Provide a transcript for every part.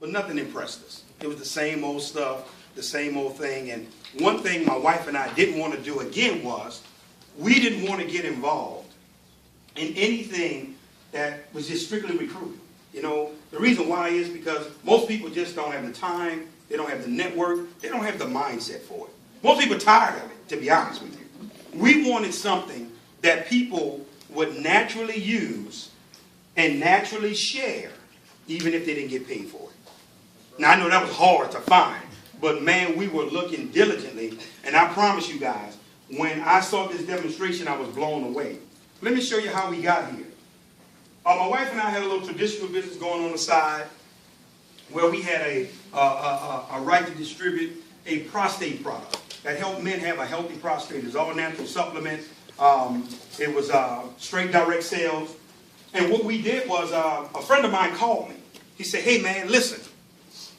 but nothing impressed us. It was the same old stuff, the same old thing. And one thing my wife and I didn't want to do again was we didn't want to get involved in anything that was just strictly recruiting. You know, the reason why is because most people just don't have the time, they don't have the network, they don't have the mindset for it. Most people are tired of it, to be honest with you. We wanted something that people would naturally use and naturally share, even if they didn't get paid for it. Now, I know that was hard to find, but man, we were looking diligently, and I promise you guys, when I saw this demonstration, I was blown away. Let me show you how we got here. My wife and I had a little traditional business going on the side where we had a right to distribute a prostate product that helped men have a healthy prostate. It's all natural supplement. It was straight direct sales. And what we did was a friend of mine called me. He said, hey man, listen,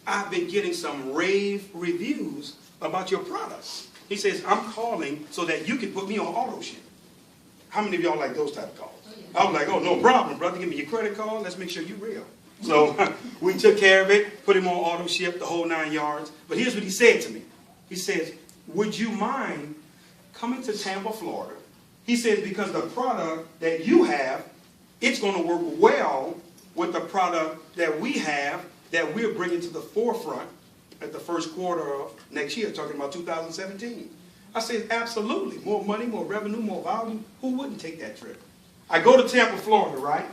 I've been getting some rave reviews about your products. He says, I'm calling so that you can put me on auto ship. How many of y'all like those type of calls? I was like, oh, no problem, brother. Give me your credit card. Let's make sure you're real. So we took care of it, put him on auto ship, the whole 9 yards. But here's what he said to me. He says, would you mind coming to Tampa, Florida? He says, because the product that you have, it's going to work well with the product that we have that we're bringing to the forefront at the first quarter of next year, talking about 2017. I said, absolutely. More money, more revenue, more volume. Who wouldn't take that trip? I go to Tampa, Florida, right?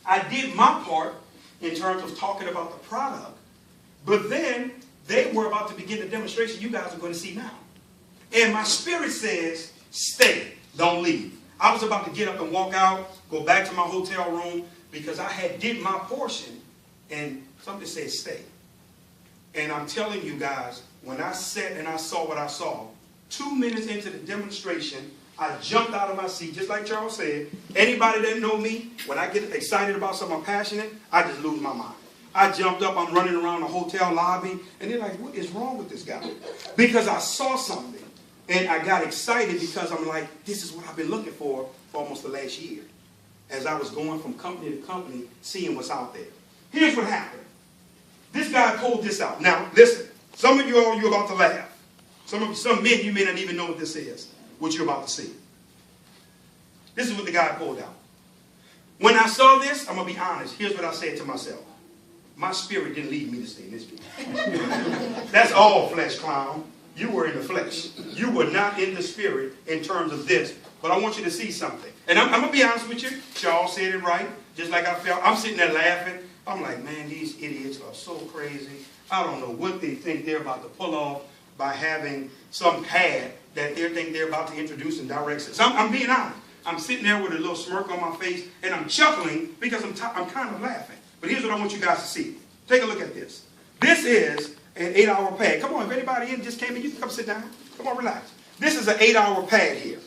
I did my part in terms of talking about the product, but then they were about to begin the demonstration you guys are going to see now. And my spirit says, stay, don't leave. I was about to get up and walk out, go back to my hotel room, because I had did my portion, and something said stay. And I'm telling you guys, when I sat and I saw what I saw, 2 minutes into the demonstration, I jumped out of my seat, just like Charles said. Anybody that know me, when I get excited about something, I'm passionate, I just lose my mind. I jumped up, I'm running around the hotel lobby, and they're like, what is wrong with this guy? Because I saw something, and I got excited because I'm like, this is what I've been looking for almost the last year. As I was going from company to company, seeing what's out there. Here's what happened. This guy pulled this out. Now, listen, some of you all, you're about to laugh. Some men, you may not even know what this is, what you're about to see. This is what the guy pulled out. When I saw this, I'm going to be honest. Here's what I said to myself. My spirit didn't lead me to stay in this meeting. That's all flesh, clown. You were in the flesh. You were not in the spirit in terms of this. But I want you to see something. And I'm going to be honest with you. Charles said it right, just like I felt. I'm sitting there laughing. I'm like, man, these idiots are so crazy. I don't know what they think they're about to pull off by having some pad that they think they're about to introduce in direct sales. So I'm being honest. I'm sitting there with a little smirk on my face, and I'm chuckling because I'm kind of laughing. But here's what I want you guys to see. Take a look at this. This is an 8-hour pad. Come on, if anybody in just came in, you can come sit down. Come on, relax. This is an 8-hour pad here.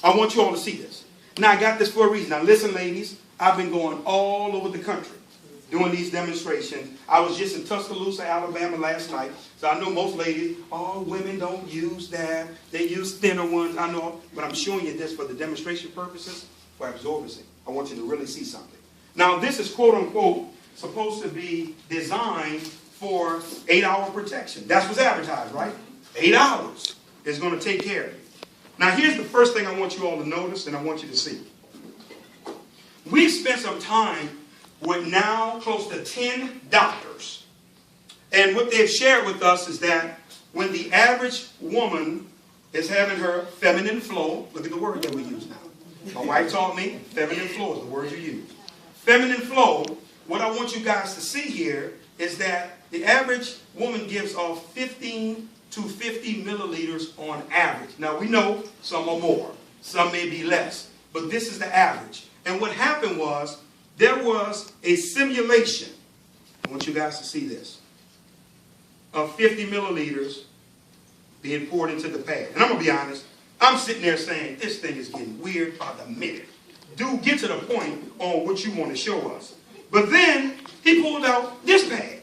I want you all to see this. Now, I got this for a reason. Now, listen, ladies. I've been going all over the country doing these demonstrations. I was just in Tuscaloosa, Alabama last night. So I know most ladies, oh, women don't use that. They use thinner ones. I know, but I'm showing you this for the demonstration purposes, for absorbency. I want you to really see something. Now, this is quote unquote supposed to be designed for 8-hour protection. That's what's advertised, right? 8 hours is going to take care of you. Now, here's the first thing I want you all to notice and I want you to see. We've spent some time with now close to 10 doctors. And what they've shared with us is that when the average woman is having her feminine flow, look at the word that we use now. My wife taught me feminine flow is the word you use. Feminine flow, what I want you guys to see here is that the average woman gives off 15 to 50 milliliters on average. Now we know some are more, some may be less, but this is the average. And what happened was, there was a simulation, I want you guys to see this, of 50 milliliters being poured into the pad. And I'm going to be honest, I'm sitting there saying, this thing is getting weird by the minute. Dude, get to the point on what you want to show us. But then, he pulled out this pad.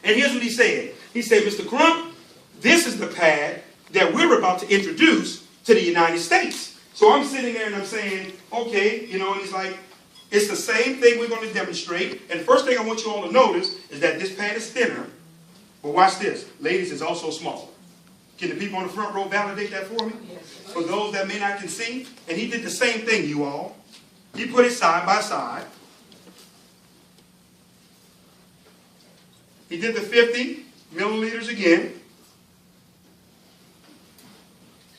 And here's what he said. He said, Mr. Crump, this is the pad that we're about to introduce to the United States. So I'm sitting there and I'm saying, okay, you know, and he's like, It's the same thing we're going to demonstrate. And the first thing I want you all to notice is that this pad is thinner. But watch this. Ladies, it's also smaller. Can the people on the front row validate that for me? For those that may not can see. And he did the same thing, you all. He put it side by side. He did the 50 milliliters again.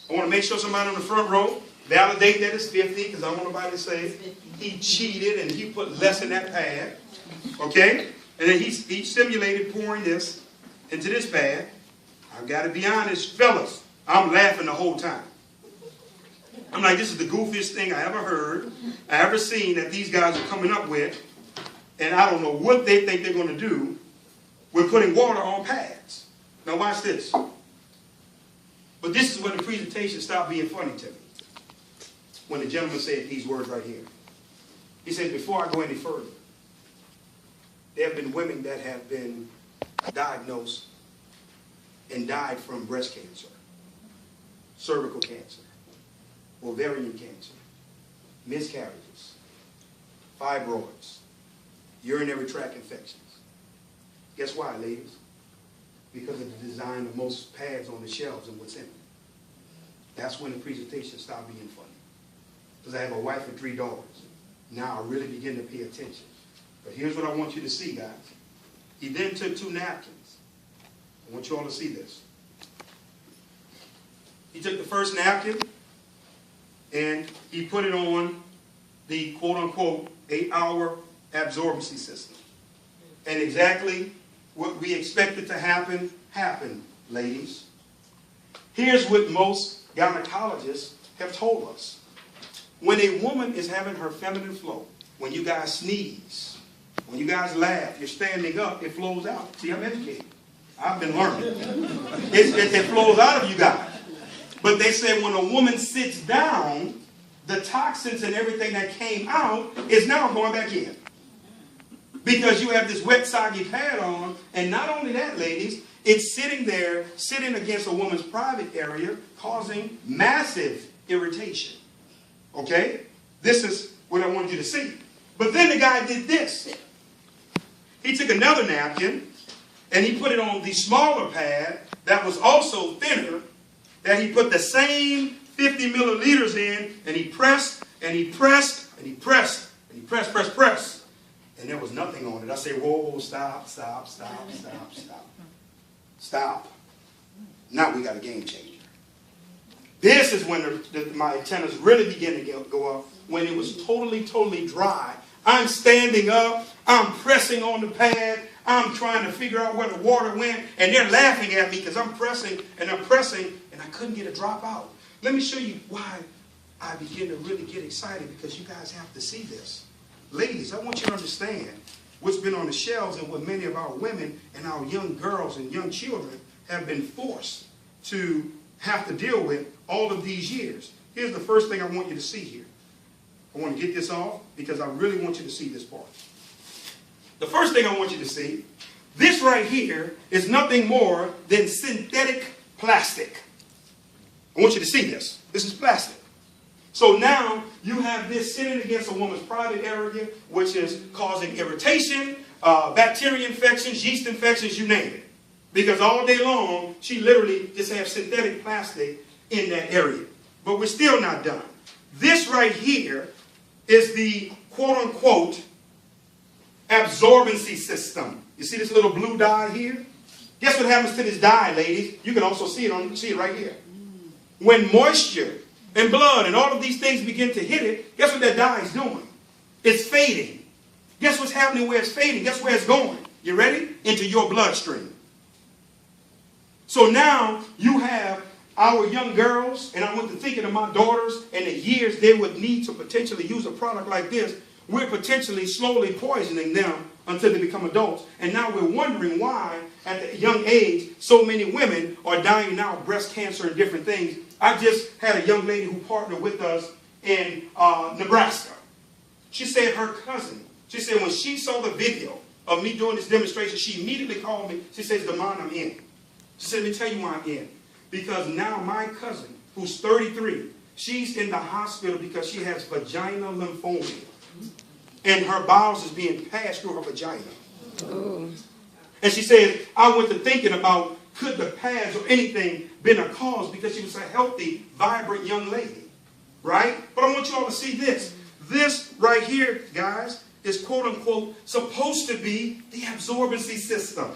I want to make sure somebody on the front row validate that it's 50, because I don't want nobody to say he cheated and he put less in that pad. Okay? And then he simulated pouring this into this pad. I've got to be honest, fellas, I'm laughing the whole time. I'm like, this is the goofiest thing I ever heard, I ever seen that these guys are coming up with. And I don't know what they think they're going to do with putting water on pads. Now watch this. But this is when the presentation stopped being funny to me. When the gentleman said these words right here. He said, before I go any further, there have been women that have been diagnosed and died from breast cancer, cervical cancer, ovarian cancer, miscarriages, fibroids, urinary tract infections. Guess why, ladies? Because of the design of most pads on the shelves and what's in them. That's when the presentation stopped being funny. Because I have a wife and 3 daughters. Now I really begin to pay attention. But here's what I want you to see, guys. He then took 2 napkins. I want you all to see this. He took the first napkin and he put it on the quote-unquote 8-hour absorbency system. And exactly what we expected to happen, happened, ladies. Here's what most gynecologists have told us. When a woman is having her feminine flow, when you guys sneeze, when you guys laugh, you're standing up, it flows out. See, I'm educated. I've been learning. It flows out of you guys. But they say when a woman sits down, the toxins and everything that came out is now going back in. Because you have this wet, soggy pad on, and not only that, ladies, it's sitting there, sitting against a woman's private area, causing massive irritation. Okay? This is what I wanted you to see. But then the guy did this. He took another napkin, and he put it on the smaller pad that was also thinner, that he put the same 50 milliliters in, and he pressed, and he pressed, and he pressed, and he pressed, pressed, pressed. And there was nothing on it. I say, whoa, stop, stop, stop, stop, stop. Stop. Now we got a game changer. This is when my antennas really begin to go up, when it was totally, totally dry. I'm standing up. I'm pressing on the pad. I'm trying to figure out where the water went. And they're laughing at me because I'm pressing, and I couldn't get a drop out. Let me show you why I begin to really get excited, because you guys have to see this. Ladies, I want you to understand what's been on the shelves and what many of our women and our young girls and young children have been forced to have to deal with all of these years. Here's the first thing I want you to see here. I want to get this off because I really want you to see this part. The first thing I want you to see, this right here is nothing more than synthetic plastic. I want you to see this. This is plastic. So now you have this sitting against a woman's private area, which is causing irritation, bacteria infections, yeast infections, you name it. Because all day long, she literally just has synthetic plastic in that area. But we're still not done. This right here is the quote-unquote absorbency system. You see this little blue dye here? Guess what happens to this dye, ladies? You can also see it right here. When moisture and blood and all of these things begin to hit it, guess what that dye is doing? It's fading. Guess what's happening where it's fading? Guess where it's going? You ready? Into your bloodstream. So now you have our young girls, and I went to thinking of my daughters and the years they would need to potentially use a product like this. We're potentially slowly poisoning them until they become adults. And now we're wondering why, at a young age, so many women are dying now of breast cancer and different things. I just had a young lady who partnered with us in Nebraska. She said her cousin, she said when she saw the video of me doing this demonstration, she immediately called me. She says, Damon, I'm in. She said, let me tell you why I'm in. Because now my cousin, who's 33, she's in the hospital because she has vaginal lymphoma. and her bowels is being passed through her vagina. Ooh. And she said, I went to thinking about could the pads or anything been a cause, because she was a healthy, vibrant young lady, right? But I want you all to see this. This right here, guys, is quote unquote supposed to be the absorbency system.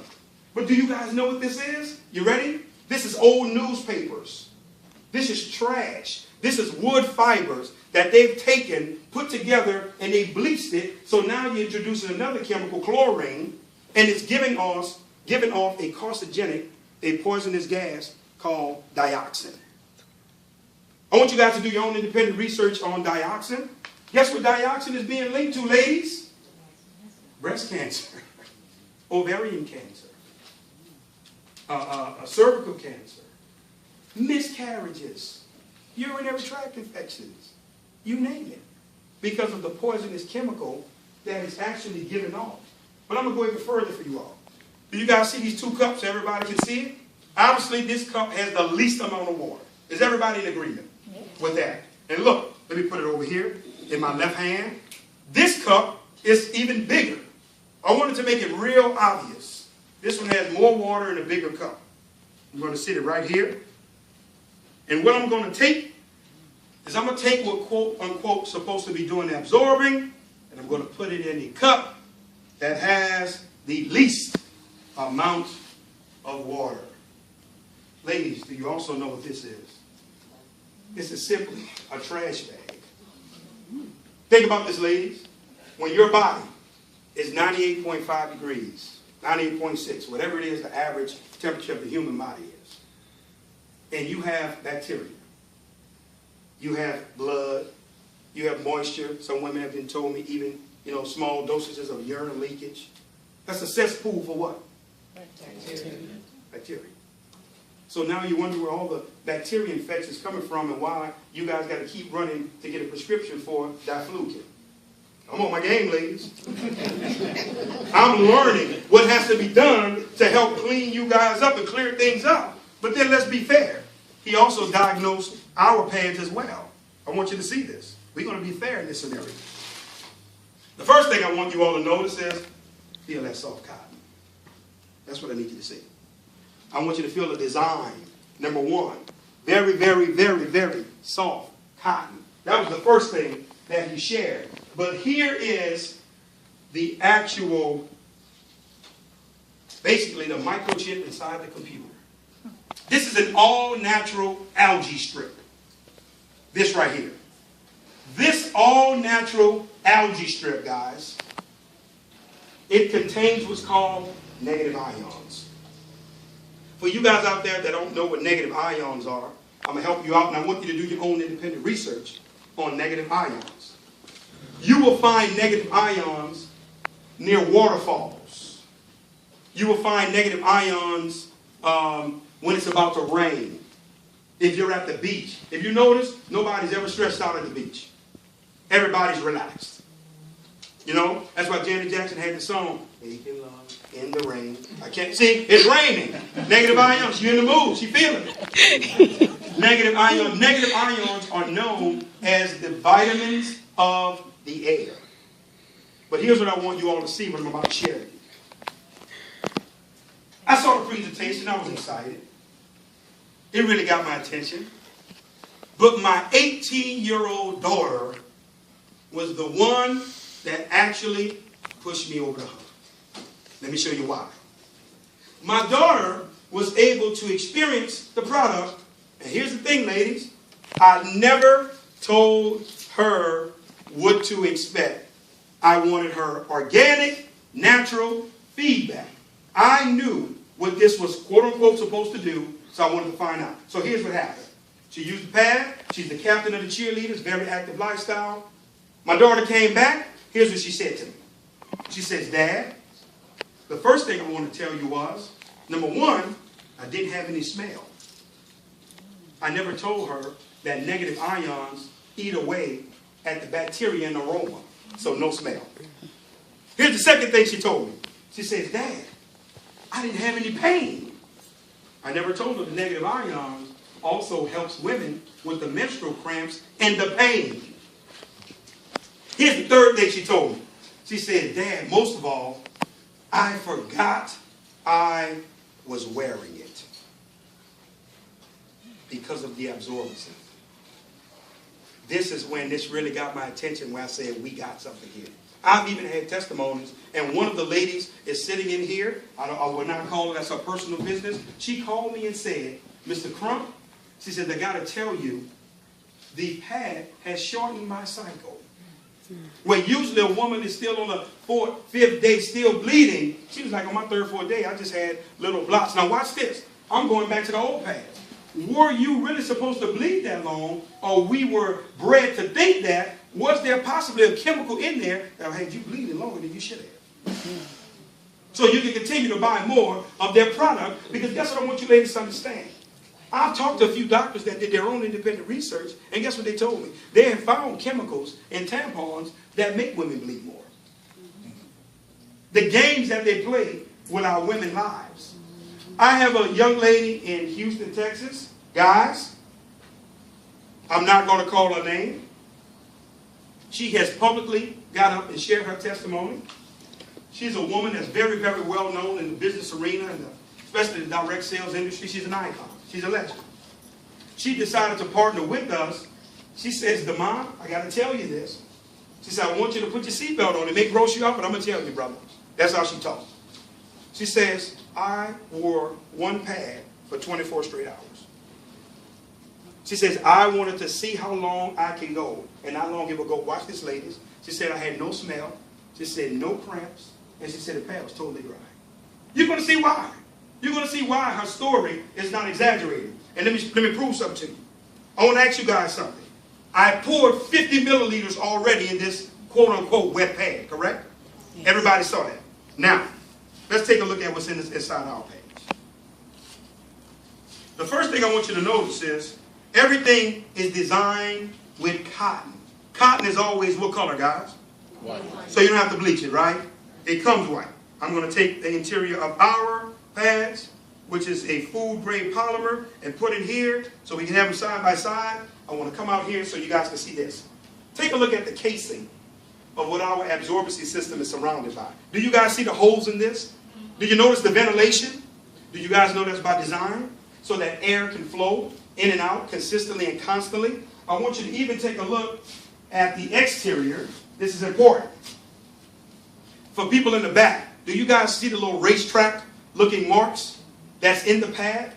But do you guys know what this is? You ready? This is old newspapers. This is trash. This is wood fibers that they've taken, put together, and they bleached it. So now you're introducing another chemical, chlorine, and it's giving off a carcinogenic, a poisonous gas called dioxin. I want you guys to do your own independent research on dioxin. Guess what dioxin is being linked to, ladies? Breast cancer, ovarian cancer, cervical cancer, miscarriages, urinary tract infections, you name it, because of the poisonous chemical that is actually given off. But I'm going to go even further for you all. Do you guys see these two cups? Everybody can see it? Obviously, this cup has the least amount of water. Is everybody in agreement with that? And look, let me put it over here in my left hand. This cup is even bigger. I wanted to make it real obvious. This one has more water in a bigger cup. I'm going to sit it right here. And what I'm going to take is I'm going to take what quote unquote supposed to be doing the absorbing, and I'm going to put it in a cup that has the least amount of water. Ladies, do you also know what this is? This is simply a trash bag. Think about this, ladies. When your body is 98.5 degrees, 98.6, whatever it is the average temperature of the human body is, and you have bacteria, you have blood, you have moisture. Some women have been told me even, small dosages of urine leakage. That's a cesspool for what? Bacteria. So now you wonder where all the bacteria infections coming from and why you guys got to keep running to get a prescription for diflucan. I'm on my game, ladies. I'm learning what has to be done to help clean you guys up and clear things up. But then let's be fair. He also diagnosed our pads as well. I want you to see this. We're going to be fair in this scenario. The first thing I want you all to notice is feel that soft cotton. That's what I need you to see. I want you to feel the design. Number one, very, very, very, very soft cotton. That was the first thing that he shared. But here is the actual, basically the microchip inside the computer. This is an all-natural algae strip. This right here. This all-natural algae strip, guys, it contains what's called negative ions. For you guys out there that don't know what negative ions are, I'm going to help you out, and I want you to do your own independent research on negative ions. You will find negative ions near waterfalls. You will find negative ions when it's about to rain. If you're at the beach. If you notice, nobody's ever stressed out at the beach. Everybody's relaxed. That's why Janet Jackson had the song, Making Love in the Rain. I can't see, it's raining. Negative ions, you're in the mood, she feeling it. Negative ions are known as the vitamins of the air. But here's what I want you all to see what I'm about to share with you. I saw the presentation, I was excited. It really got my attention. But my 18-year-old daughter was the one that actually pushed me over the hump. Let me show you why. My daughter was able to experience the product. And here's the thing, ladies. I never told her what to expect. I wanted her organic, natural feedback. I knew what this was quote-unquote supposed to do, so I wanted to find out. So here's what happened. She used the pad. She's the captain of the cheerleaders, very active lifestyle. My daughter came back. Here's what she said to me. She says, Dad, the first thing I want to tell you was, number one, I didn't have any smell. I never told her that negative ions eat away at the bacteria and aroma, so no smell. Here's the second thing she told me. She says, Dad, I didn't have any pain. I never told her the negative ions also helps women with the menstrual cramps and the pain. Here's the third thing she told me. She said, Dad, most of all, I forgot I was wearing it because of the absorbency. This is when this really got my attention, where I said, we got something here. I've even had testimonies, and one of the ladies is sitting in here. I will not call it, that's her personal business. She called me and said, Mr. Crump, she said, I got to tell you, the pad has shortened my cycle. Where usually a woman is still on the 4th, 5th day still bleeding, she was like, on my 3rd, 4th day, I just had little blots. Now watch this. I'm going back to the old pad. Were you really supposed to bleed that long, or we were bred to think that? Was there possibly a chemical in there that had you bleeding longer than you should have? So you can continue to buy more of their product, because guess what I want you ladies to understand? I've talked to a few doctors that did their own independent research, and guess what they told me? They have found chemicals in tampons that make women bleed more. The games that they play with our women's lives. I have a young lady in Houston, Texas. Guys, I'm not going to call her name. She has publicly got up and shared her testimony. She's a woman that's very, very well known in the business arena, and especially the direct sales industry. She's an icon. She's a legend. She decided to partner with us. She says, Damon, I got to tell you this. She said, I want you to put your seatbelt on. It may gross you up, but I'm going to tell you, brother. That's how she talks. She says, I wore one pad for 24 straight hours. She says, I wanted to see how long I can go and how long it will go. Watch this, ladies. She said, I had no smell. She said, no cramps. And she said, the pad was totally dry. You're going to see why. You're going to see why her story is not exaggerated. And let me prove something to you. I want to ask you guys something. I poured 50 milliliters already in this quote-unquote wet pad, correct? Yes. Everybody saw that. Now, let's take a look at what's inside our page. The first thing I want you to notice is everything is designed with cotton. Cotton is always what color, guys? White. So you don't have to bleach it, right? It comes white. I'm going to take the interior of our pads, which is a food-grade polymer, and put it here so we can have them side by side. I want to come out here so you guys can see this. Take a look at the casing of what our absorbency system is surrounded by. Do you guys see the holes in this? Do you notice the ventilation? Do you guys know that's by design? So that air can flow in and out consistently and constantly. I want you to even take a look at the exterior. This is important. For people in the back, do you guys see the little racetrack looking marks that's in the pad?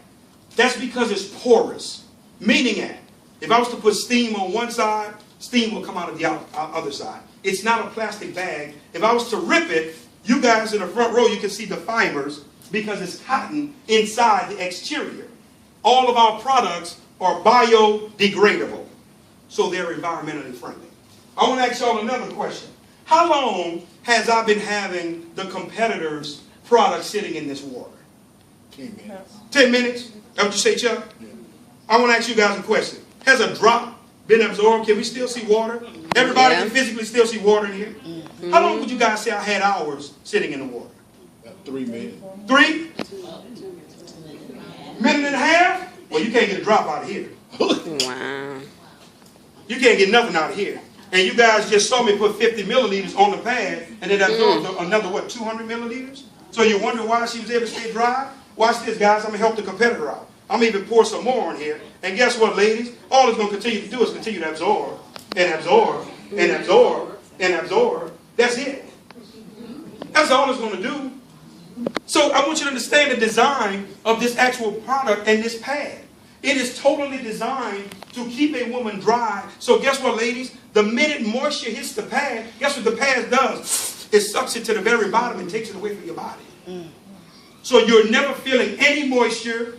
That's because it's porous. Meaning that if I was to put steam on one side, steam will come out of the other side. It's not a plastic bag. If I was to rip it, you guys in the front row, you can see the fibers because it's cotton inside the exterior. All of our products are biodegradable, so they're environmentally friendly. I want to ask y'all another question. How long has I been having the competitors' product sitting in this water? 10 minutes. 10 minutes? That what you say, Chuck? Yeah. I want to ask you guys a question. Has a drop been absorbed? Can we still see water? Everybody can physically still see water in here? Mm-hmm. How long would you guys say I had hours sitting in the water? About 3 minutes. 3? Minute and a half? Well, you can't get a drop out of here. Wow. You can't get nothing out of here. And you guys just saw me put 50 milliliters on the pad, and it absorbed another, what, 200 milliliters? So you wonder why she was able to stay dry? Watch this, guys. I'm going to help the competitor out. I'm going to even pour some more in here. And guess what, ladies? All it's going to continue to do is continue to absorb, and absorb, and absorb, and absorb. That's it. That's all it's going to do. So I want you to understand the design of this actual product and this pad. It is totally designed to keep a woman dry. So guess what, ladies? The minute moisture hits the pad, guess what the pad does? It sucks it to the very bottom and takes it away from your body. So you're never feeling any moisture.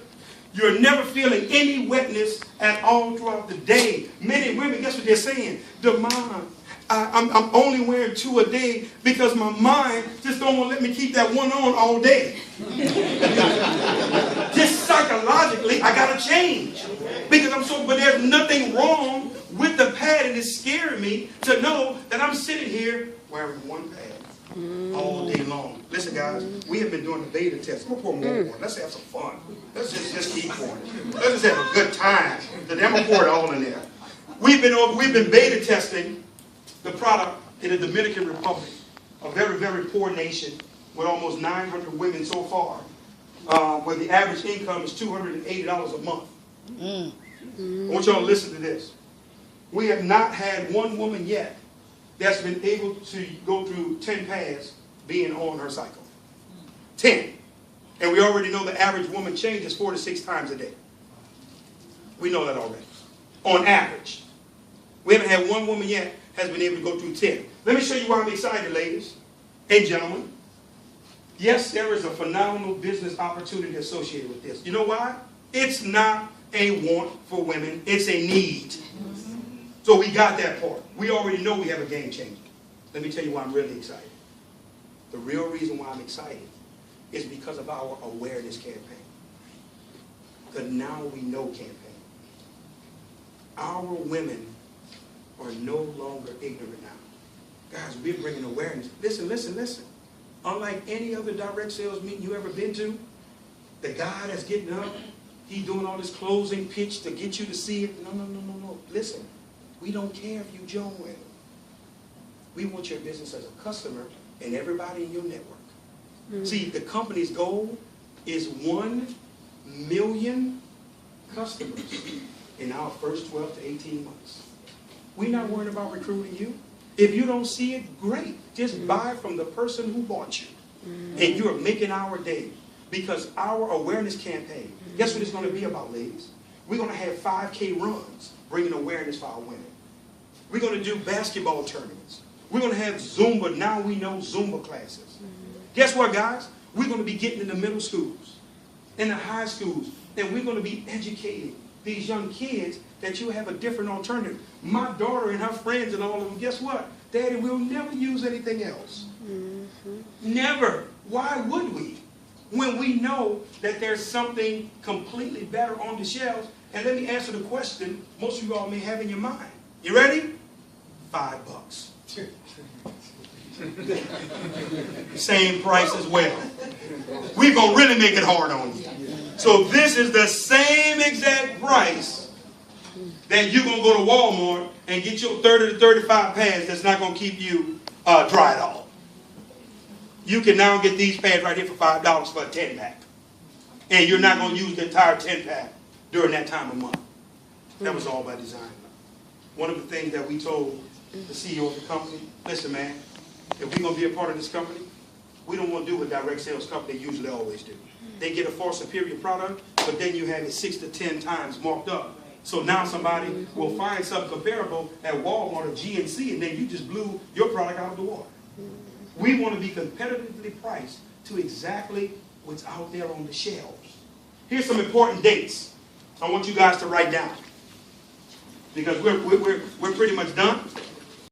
You're never feeling any wetness at all throughout the day. Men and women, guess what they're saying? Damon, I'm only wearing 2 a day because my mind just don't want to let me keep that one on all day. Just psychologically, I got to change. Because but there's nothing wrong with the pad, and it's scaring me to know that I'm sitting here wearing one pad all day long. Listen, guys, we have been doing the beta test. I'm going to pour more water. Let's have some fun. Let's just keep pouring. Let's just have a good time. I'm going to pour it all in there. We've been beta testing the product in the Dominican Republic. a very, very poor nation with almost 900 women so far, where the average income is $280 a month. I want y'all to listen to this. We have not had one woman yet that's been able to go through 10 pads being on her cycle. 10. And we already know the average woman changes 4 to 6 times a day. We know that already. On average. We haven't had one woman yet has been able to go through 10. Let me show you why I'm excited, ladies and gentlemen. Yes, there is a phenomenal business opportunity associated with this. You know why? It's not a want for women. It's a need. So we got that part. We already know we have a game changer. Let me tell you why I'm really excited. The real reason why I'm excited is because of our awareness campaign. The Now We Know campaign. Our women are no longer ignorant now. Guys, we're bringing awareness. Listen, listen, listen. Unlike any other direct sales meeting you ever been to, the guy that's getting up, he's doing all this closing pitch to get you to see it. No, no, no, no, no. Listen, we don't care if you join. We want your business as a customer and everybody in your network. See, the company's goal is 1 million customers in our first 12 to 18 months. We're not worried about recruiting you. If you don't see it, great. Just buy from the person who bought you. And you're making our day. Because our awareness campaign, guess what it's going to be about, ladies? We're going to have 5K runs bringing awareness for our women. We're going to do basketball tournaments. We're going to have Zumba, Now We Know Zumba classes. Guess what, guys? We're going to be getting in the middle schools, in the high schools, and we're going to be educating these young kids that you have a different alternative. My daughter and her friends and all of them, guess what? Daddy, we'll never use anything else. Never. Why would we? When we know that there's something completely better on the shelves. And let me answer the question most of you all may have in your mind. You ready? $5. Same price as well. We're going to really make it hard on you. So this is the same exact price that you're going to go to Walmart and get your 30 to 35 pads that's not going to keep you dry at all. You can now get these pads right here for $5 for a 10-pack. And you're not going to use the entire 10-pack during that time of month. That was all by design. One of the things that we told the CEO of the company, listen, man, if we're going to be a part of this company, we don't want to do what direct sales companies usually always do. They get a far superior product, but then you have it 6 to 10 times marked up. So now somebody will find something comparable at Walmart or GNC, and then you just blew your product out of the water. We want to be competitively priced to exactly what's out there on the shelves. Here's some important dates I want you guys to write down, because we're pretty much done.